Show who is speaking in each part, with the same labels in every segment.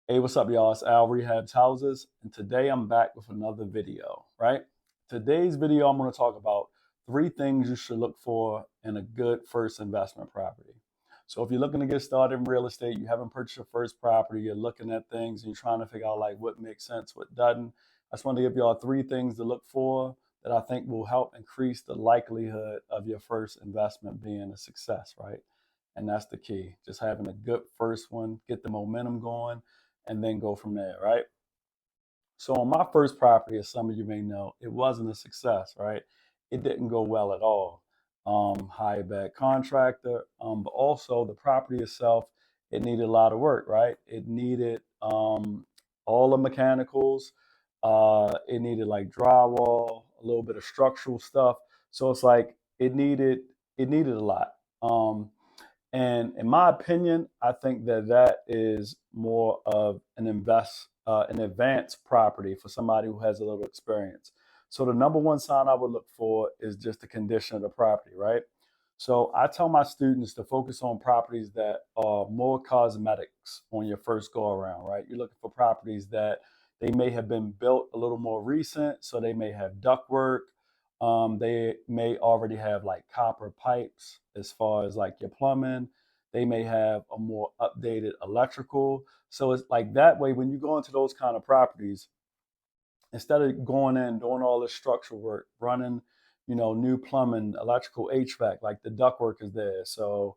Speaker 1: Hey, what's up, y'all? It's Al Rehabs Houses, and today I'm back with another video, right? Today's video, I'm going to talk about 3 things you should look for in a good first investment property. So if you're looking to get started in real estate, you haven't purchased your first property, you're looking at things, and you're trying to figure out like what makes sense, what doesn't. I just want to give y'all 3 things to look for that I think will help increase the likelihood of your first investment being a success, right? And that's the key. Just having a good first one, get the momentum going, and then go from there, right? So on my first property, as some of you may know, it wasn't a success, right? It didn't go well at all. Hired bad contractor, but also the property itself, it needed a lot of work, right? It needed all the mechanicals. It needed like drywall, a little bit of structural stuff. So it's like it needed a lot. Um, and in my opinion, I think that that is more of an advanced property for somebody who has a little experience. So the number one sign I would look for is just the condition of the property, right? So I tell my students to focus on properties that are more cosmetics on your first go around, right? You're looking for properties that they may have been built a little more recent, so they may have ductwork, they may already have like copper pipes as far as like your plumbing. They may have a more updated electrical. So it's like that way when you go into those kind of properties, instead of going in doing all this structural work, running, new plumbing, electrical HVAC, like the ductwork is there. So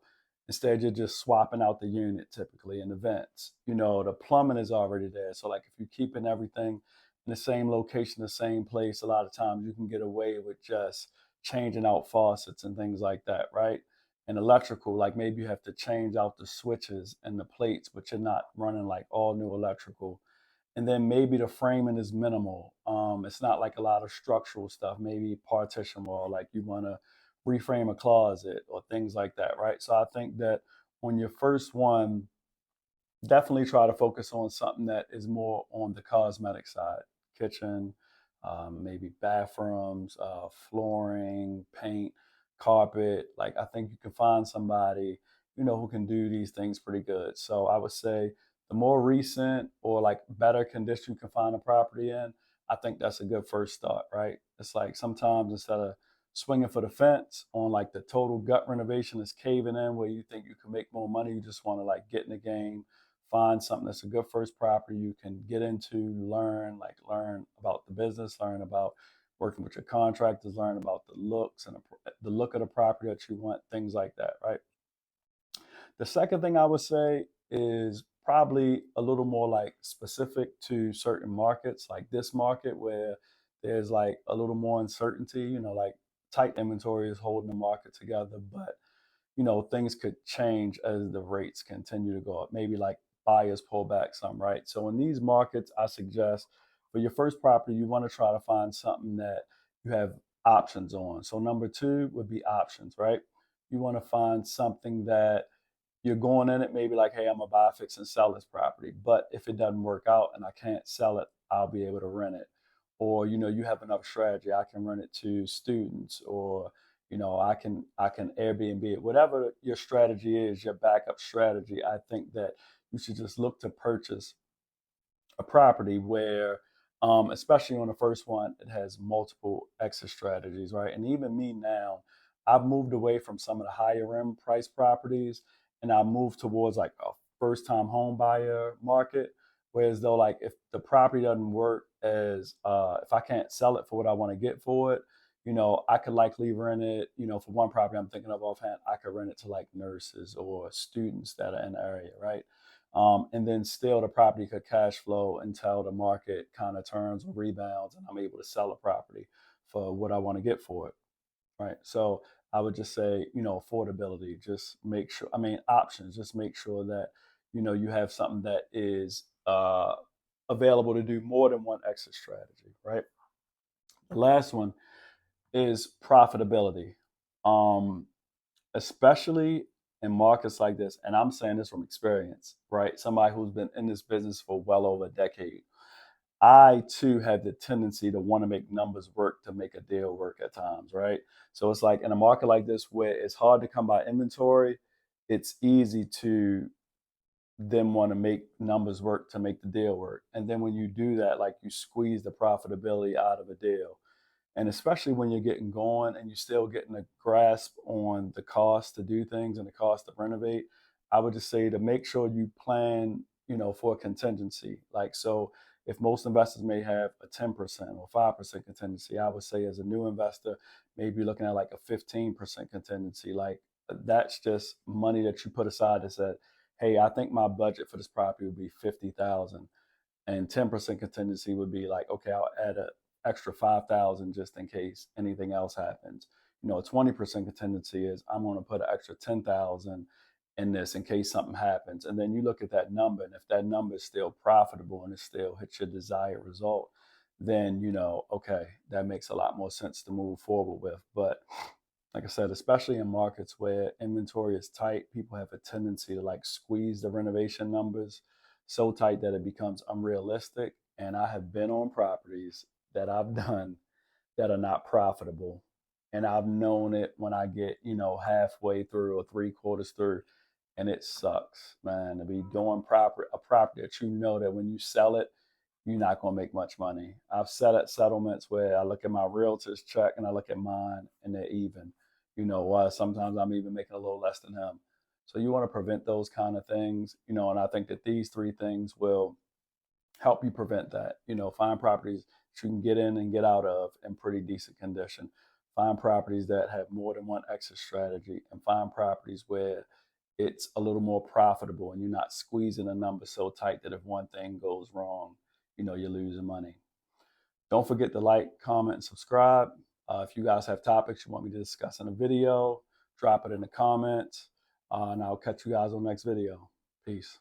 Speaker 1: instead you're just swapping out the unit typically in the vents. The plumbing is already there. So like if you're keeping everything in the same location, the same place, a lot of times you can get away with just changing out faucets and things like that, right? And electrical, like maybe you have to change out the switches and the plates, but you're not running like all new electrical. And then maybe the framing is minimal. It's not like a lot of structural stuff, maybe partition wall, like you want to reframe a closet or things like that, right? So I think that on your first one, definitely try to focus on something that is more on the cosmetic side, kitchen, maybe bathrooms, flooring, paint, carpet. Like I think you can find somebody, who can do these things pretty good. So I would say the more recent or like better condition you can find a property in, I think that's a good first start, right? It's like sometimes instead of swinging for the fence on like the total gut renovation is caving in where you think you can make more money, you just want to like get in the game, find something that's a good first property you can get into, learn about the business, learn about working with your contractors, learn about the looks and the look of the property that you want, things like that, right? The second thing I would say is probably a little more like specific to certain markets, like this market where there's like a little more uncertainty, like tight inventory is holding the market together, but things could change as the rates continue to go up. Maybe like buyers pull back some, right? So in these markets, I suggest for your first property, you want to try to find something that you have options on. So number two would be options, right? You want to find something that you're going in it maybe like, hey, I'm gonna buy, fix, and sell this property. But if it doesn't work out and I can't sell it, I'll be able to rent it. Or you have enough strategy. I can rent it to students, or I can Airbnb it. Whatever your strategy is, your backup strategy. I think that you should just look to purchase a property where, especially on the first one, it has multiple exit strategies, right? And even me now, I've moved away from some of the higher end price properties, and I moved towards like a first time home buyer market. Whereas though, like if the property doesn't work as if I can't sell it for what I want to get for it, I could likely rent it. For one property I'm thinking of offhand, I could rent it to like nurses or students that are in the area, right? And then still the property could cash flow until the market kind of turns or rebounds and I'm able to sell a property for what I want to get for it, right? So I would just say, affordability, just make sure, options, just make sure that, you have something that is available to do more than one exit strategy, right? The last one is profitability. Um, Especially in markets like this, and I'm saying this from experience, right? Somebody who's been in this business for well over a decade. I too have the tendency to want to make numbers work to make a deal work at times, right? So it's like in a market like this where it's hard to come by inventory, it's easy to then want to make numbers work to make the deal work. And then when you do that, like you squeeze the profitability out of a deal. And especially when you're getting going and you're still getting a grasp on the cost to do things and the cost to renovate, I would just say to make sure you plan, for a contingency. Like, so if most investors may have a 10% or 5% contingency, I would say as a new investor, maybe looking at like a 15% contingency. Like, that's just money that you put aside that said, hey, I think my budget for this property would be 50,000, and 10% contingency would be like, okay, I'll add an extra 5,000 just in case anything else happens. A 20% contingency is I'm going to put an extra 10,000 in this in case something happens. And then you look at that number, and if that number is still profitable and it still hits your desired result, then okay, that makes a lot more sense to move forward with. But like I said, especially in markets where inventory is tight, people have a tendency to like squeeze the renovation numbers so tight that it becomes unrealistic. And I have been on properties that I've done that are not profitable. And I've known it when I get, halfway through or three quarters through. And it sucks, man, to be doing a property that that when you sell it, you're not going to make much money. I've sat at settlements where I look at my realtor's check and I look at mine and they're even. Why sometimes I'm even making a little less than him. So you want to prevent those kind of things, and I think that these three things will help you prevent that. Find properties that you can get in and get out of in pretty decent condition. Find properties that have more than one exit strategy, and find properties where it's a little more profitable and you're not squeezing a number so tight that if one thing goes wrong, you're losing money. Don't forget to like, comment, and subscribe. If you guys have topics you want me to discuss in a video, drop it in the comments, and I'll catch you guys on the next video. Peace.